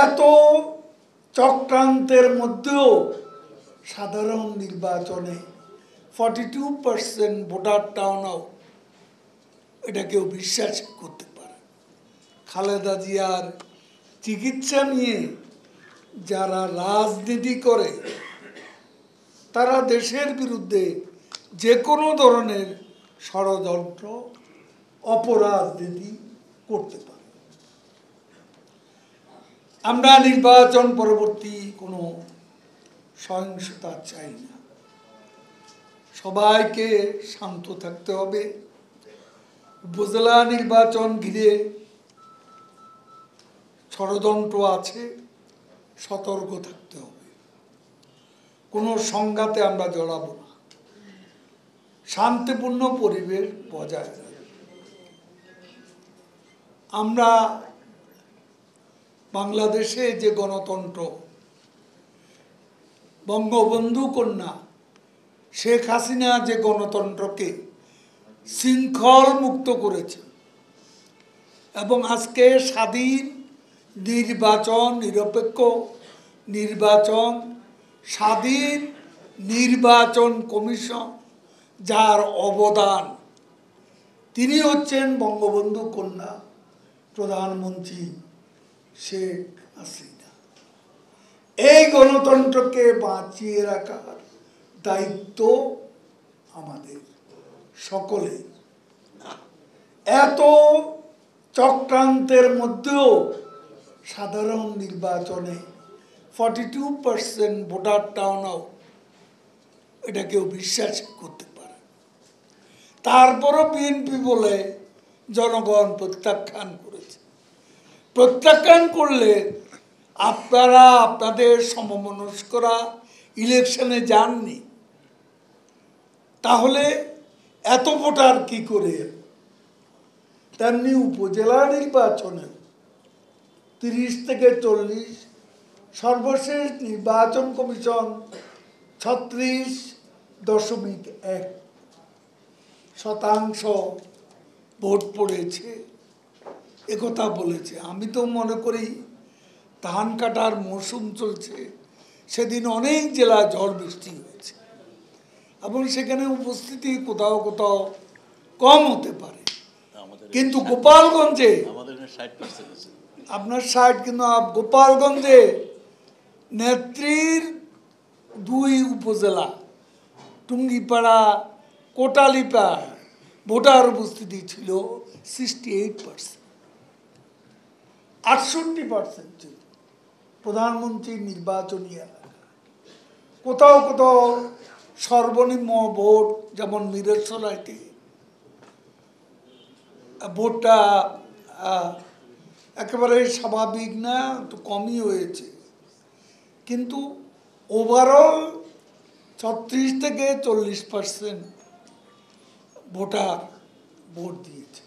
এত চক্রান্তের মধ্যেও সাধারণ নির্বাচনে 42% ভোটার টার্ন আউট, এটা কেউ বিশ্বাস করতে পারে? খালেদা জিয়ার চিকিৎসা নিয়ে যারা রাজনীতি করে তারা দেশের বিরুদ্ধে যে কোনো ধরনের ষড়যন্ত্র অপরাজনীতি করতে পারে। আমরা নির্বাচন পরবর্তী কোনো সহিংসতা চাই না। সবাইকে শান্ত থাকতে হবে। উপজেলা নির্বাচন ঘিরে ষড়যন্ত্র আছে, সতর্ক থাকতে হবে। কোনো সংঘাতে আমরা জড়াবো না, শান্তিপূর্ণ পরিবেশ বজায় রাখব। আমরা বাংলাদেশে যে গণতন্ত্র, বঙ্গবন্ধু কন্যা শেখ হাসিনা যে গণতন্ত্রকে শৃঙ্খল মুক্ত করেছে এবং আজকে স্বাধীন নির্বাচন, নিরপেক্ষ নির্বাচন, স্বাধীন নির্বাচন কমিশন যার অবদান, তিনি হচ্ছেন বঙ্গবন্ধু কন্যা প্রধানমন্ত্রী শেখ হাসিনা। এই গণতন্ত্রকে বাঁচিয়ে রাখার দায়িত্ব আমাদের সকলের। এত চক্রান্তের মধ্যেও সাধারণ নির্বাচনে 42% ভোটার টার্ন আউট, এটা কেউ বিশ্বাস করতে পারে? তারপরও বিএনপি বলে জনগণ প্রত্যাখ্যান করেছে। প্রত্যাখ্যান করলে আপনারা আপনাদের সমমনস্করা ইলেকশনে যাননি, তাহলে এত ভোটার কি করে? তেমনি উপজেলা নির্বাচনে 30 থেকে 40, সর্বশেষ নির্বাচন কমিশন 36.1% ভোট পড়েছে, একথা বলেছে। আমি তো মনে করি ধান কাটার মৌসুম চলছে, সেদিন অনেক জেলা ঝড় বৃষ্টি হয়েছে এবং সেখানে উপস্থিতি কোথাও কোথাও কম হতে পারে। কিন্তু গোপালগঞ্জে আপনার 60, কিন্তু গোপালগঞ্জে নেত্রীর 2 উপজেলা টুঙ্গিপাড়া, কোটালীপাড়া ভোটার উপস্থিতি ছিল 68%, 68% ছিল প্রধানমন্ত্রী নির্বাচনী এলাকা। কোথাও কোথাও সর্বনিম্ন ভোট, যেমন মিরসরাইতে ভোটটা একেবারে স্বাভাবিক না, একটু কমই হয়েছে, কিন্তু ওভারঅল 36 থেকে 40% ভোটার ভোট দিয়েছে।